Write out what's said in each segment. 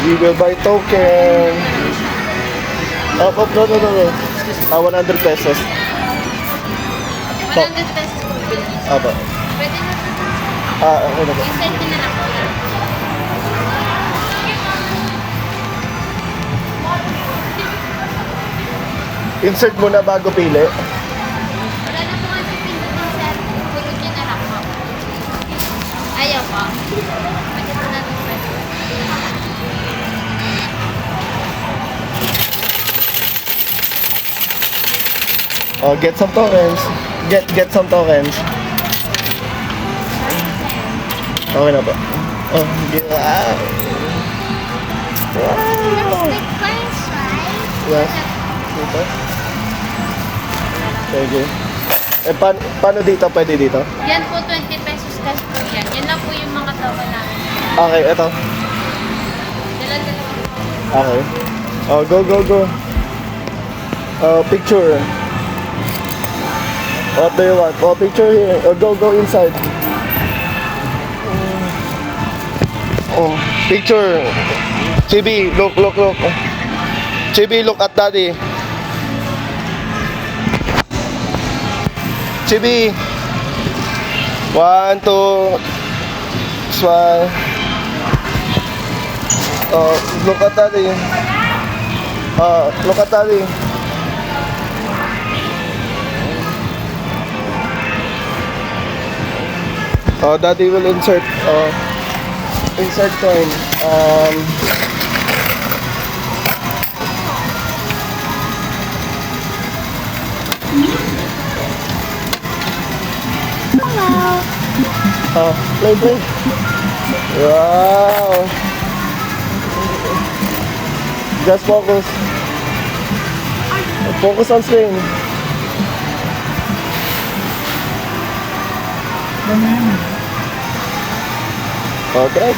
We will buy token. Oh, no. 100 pesos. 100 pesos po bilis. Aba. Pwede na po. Okay na po. I-send ko na lang po. Insert muna bago pili. Wala na po nga pipindutin sir. Pulot nyo na lang po. Ayaw po. Pwede po natin pwede. Oh, get some tokens. Get some tokens. Okay na po. Oh, yeah. Wow. Like first, right? Yes. Dito. Thank you. Eh, paano dito? Pwede dito? Yan po 20 pesos cash po yan. Yan lang po yung mga tawa namin. Okay, eto. Dala-dala po. Okay. Oh, go. Picture. What do you want? Oh, picture here. Oh, go inside. Oh, picture. Chibi, look. Chibi, look at daddy. Chibi. 1, 2, smile. Oh, look at daddy. Look at daddy. Oh, daddy will insert coin. Play. Wow. Just focus. Focus on screen. Okay.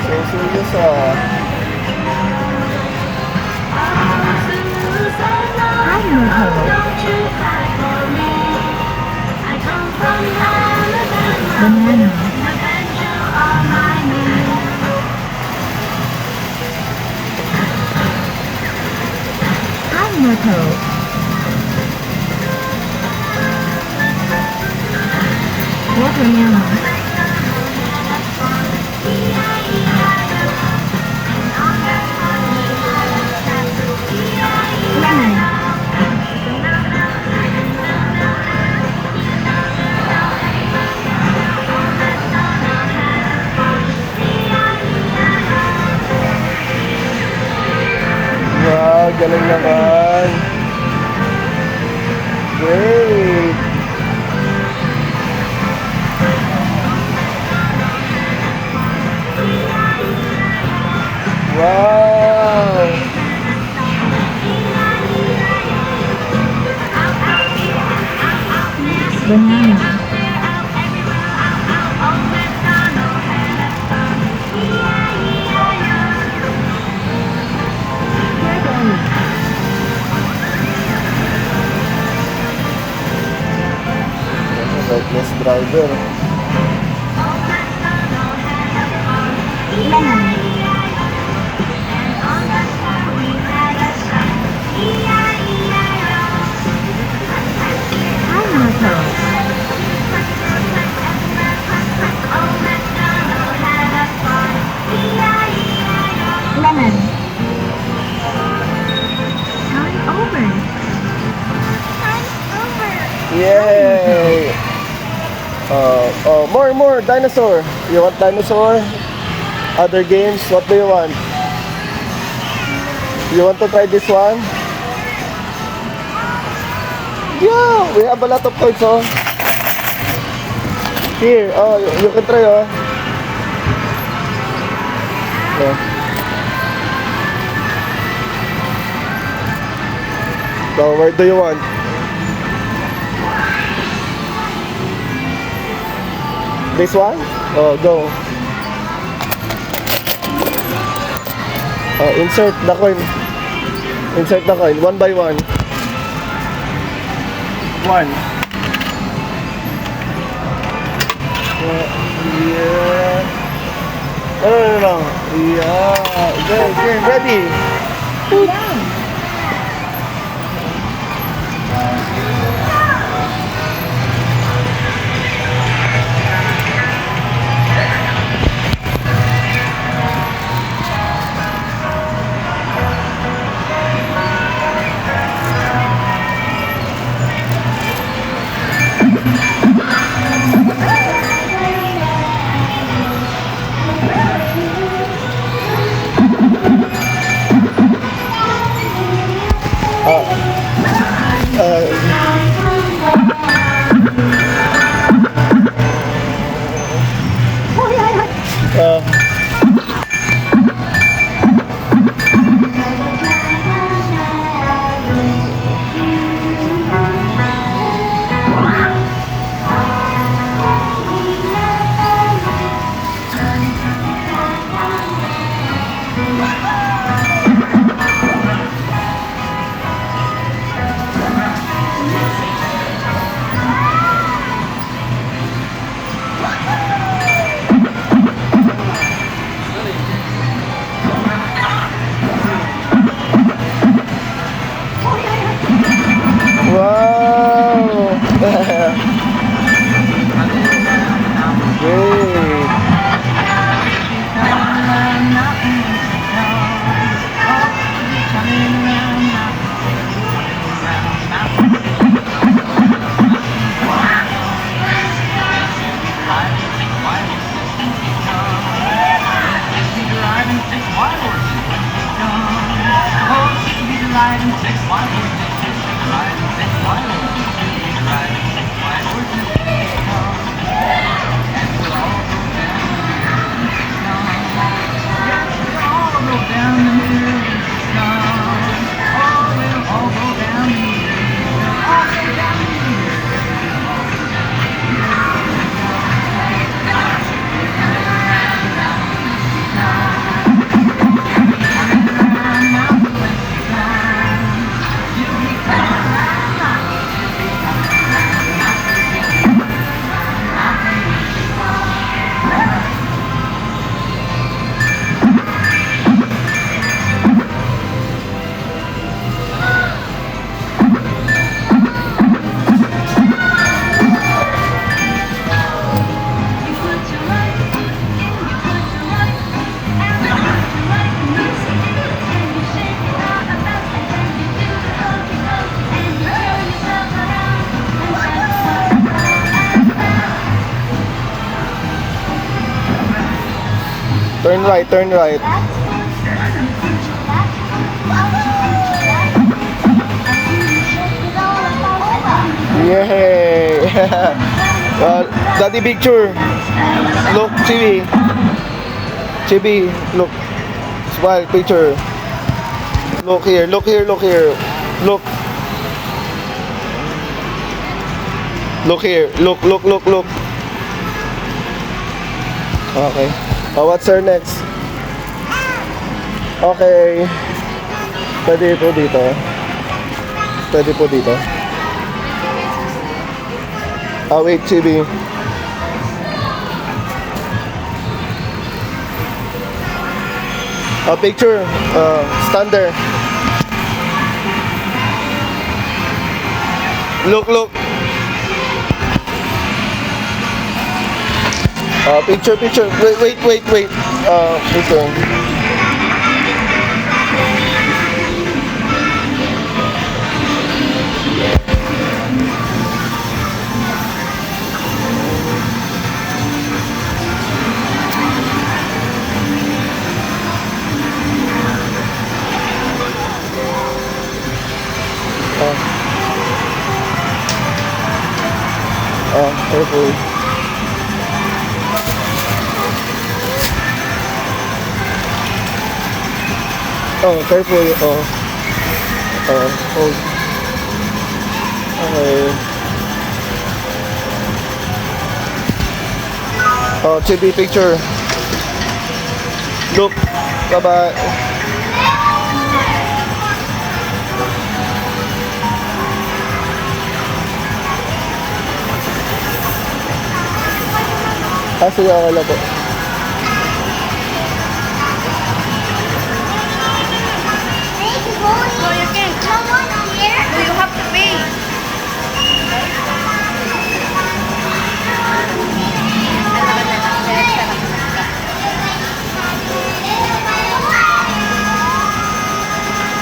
So serious Banana. Pineapple. Watermelon. Lemon. Wow, galing naman. Great. Wow. Banana. Reckless driver. Lemon. Pineapple. Oh, more dinosaur. You want dinosaur? Other games? What do you want? You want to try this one? Yeah, we have a lot of toys, oh. Here, oh, you can try, oh. Yeah. So, where do you want? This one? Oh, go. Oh, insert the coin. Insert the coin, one by one. One. Yeah. No. Yeah. Okay, ready. Wow! Great! Turn right, turn right. Yay! Daddy picture. Look, Chibi. Chibi, look. Smile, picture. Look here, look here, look here. Look. Look here. Look, look, look, look. Okay. What's our next? Okay. Pwede po dito. Pwede po dito. Wait, Chibi. Picture. Stand there. Look, look. Picture. Wait. Picture. Oh, careful. Oh. Hold. Okay. Oh, chibi picture. Look. Bye-bye. Sige, okay lang po. So you can. Someone here? Do you have to pay?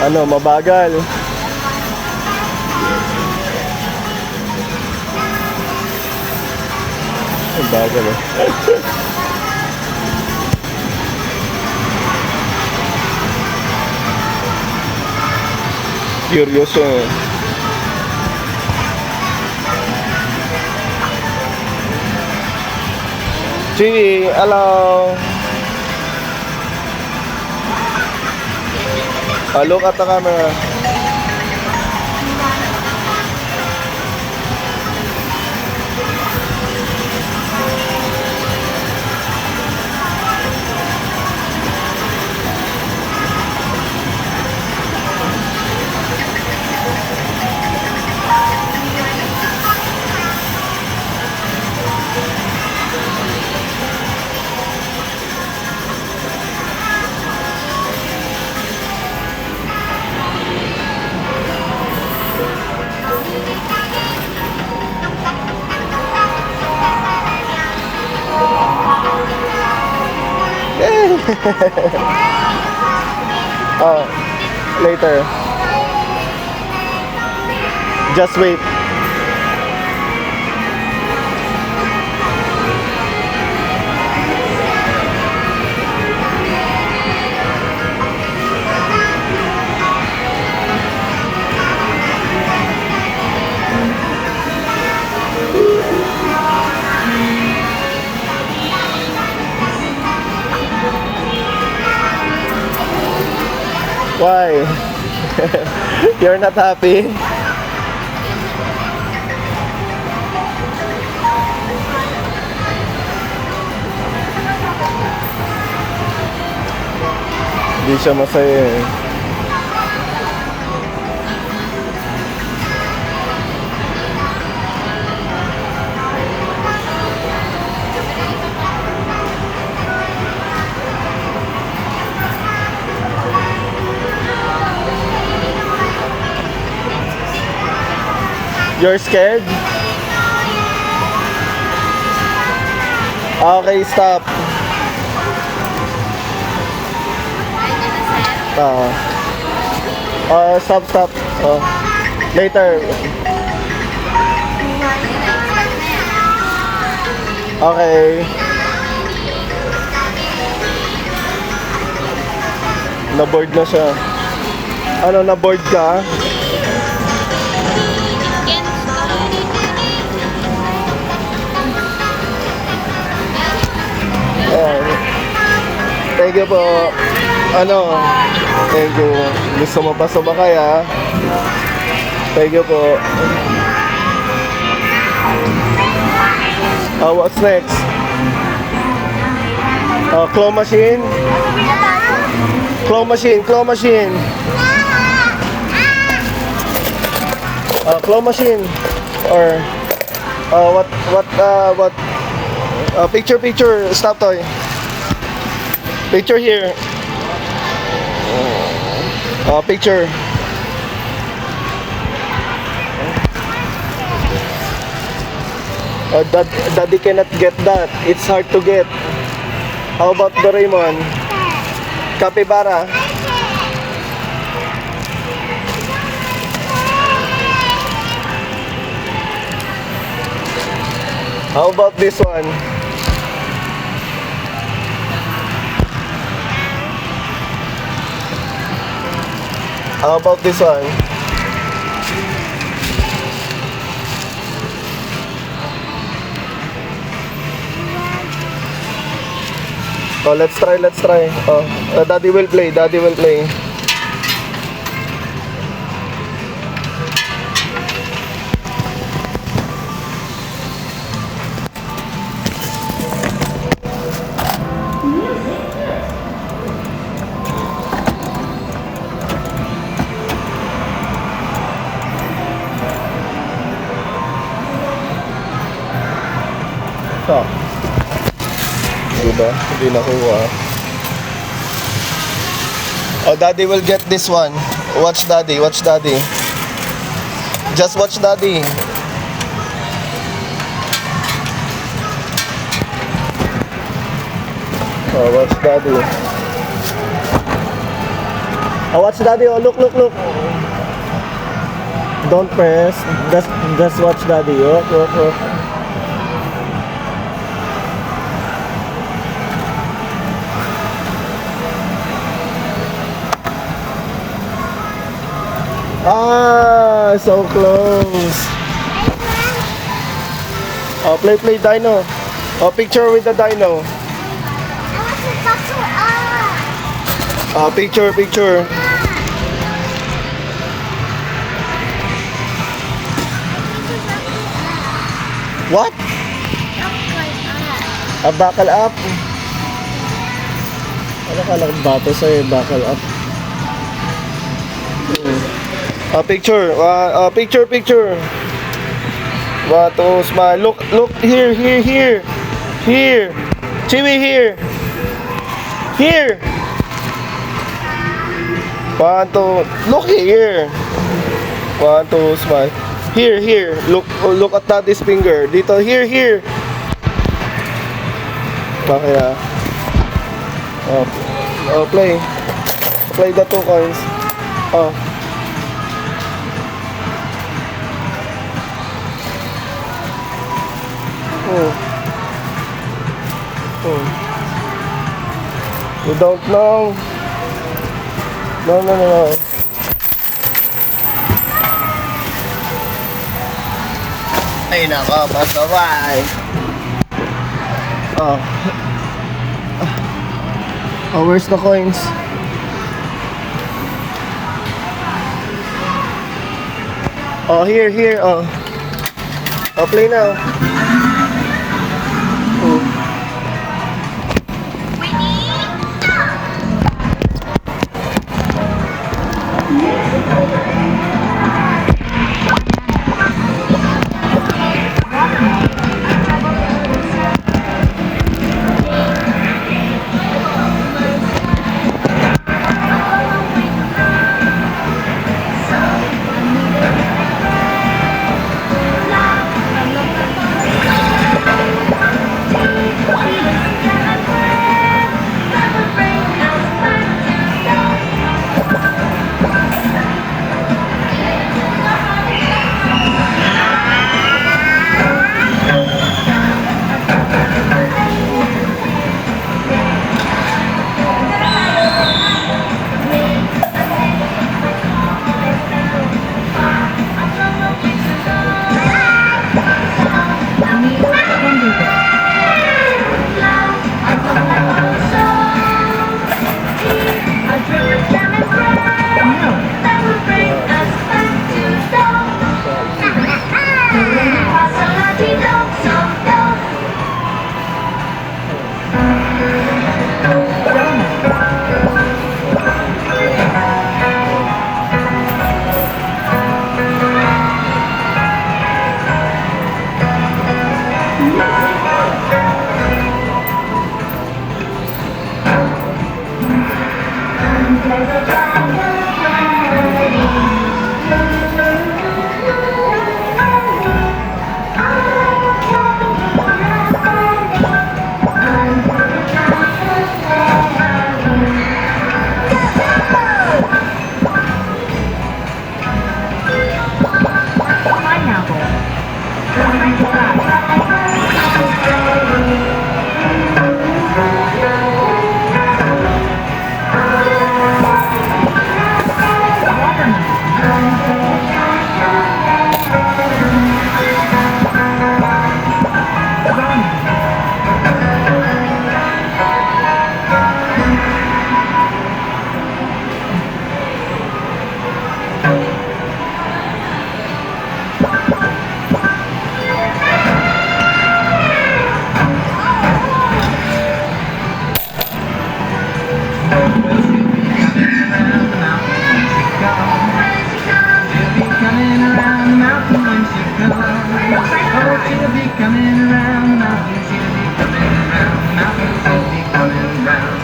Ano, mabagal. Mabagal eh. Curious eh. Chibi, hello. Look at the camera. Oh, later. Just wait. Why? You're not happy? Hindi siya masaya eh. You're scared? Okay, stop. Stop. Later. Okay. Na-board na siya. Ano, na-board ka? Thank you po. Ano? Thank you. Gusto mo pa sumakay ha? Thank you po. What's next? Claw machine? Claw machine. Claw machine. Or what? Picture. Stop toy. Picture here. Picture. Daddy cannot get that. It's hard to get. How about Doraemon? Capybara. How about this one? How about this one? Oh, let's try. Daddy will play. ba? Hindi nakuha. Oh, Daddy will get this one. Watch Daddy, watch Daddy. Just watch Daddy. Oh, watch Daddy. Oh, watch Daddy. Oh, look, look, look. Don't press. Just watch Daddy. Look, look, look. Ah, so close. Oh, play dino. Oh, picture with the dino. Oh, picture. What? A buckle up. Ano ka lang bato sa'yo, buckle up. Picture. Picture. One, two, smile. Look here. Here. Chewy, here. Here. One, two. Look here. One, two, smile. Here. Look at Daddy's finger. Dito, here. Okay ah. Oh, play. Play the 2 coins. Oh. You don't know? No. Ay nako, pasaway. Oh, where's the coins? Oh, here. Oh, play now.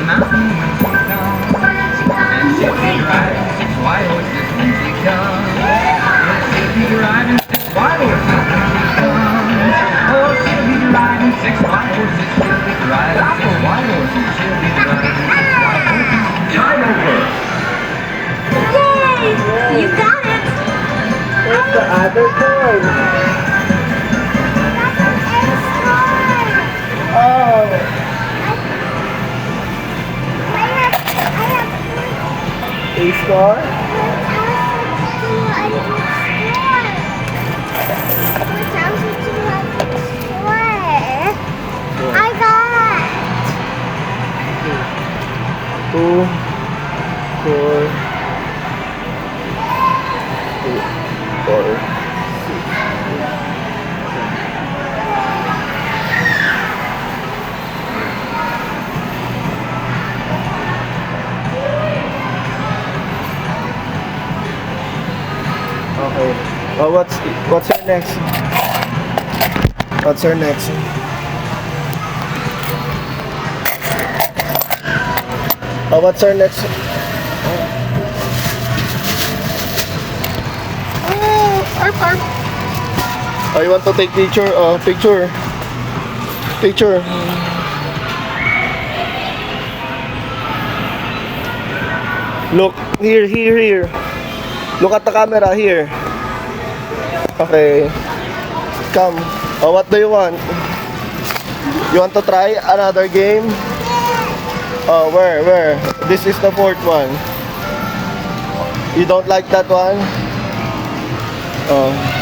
mountain when she comes. And she'll be riding 6 white horses when she comes. Yes, she'll be riding 6 white horses when she comes. Oh, she'll be riding 6 white horses. She'll be riding 6 white horses. She'll be riding 6 white horses. Time over. Yay! You got it! Where's the other toy? Oh, a star? I got 2, 4, 4. Okay. Oh, what's her next? What's her next? Oh, what's her next? Oh, arp. Oh, you want to take picture? Picture. Picture. Look, here. Look at the camera here. Okay. Come. Oh, what do you want? You want to try another game? Oh, where? This is the 4th one. You don't like that one? Oh.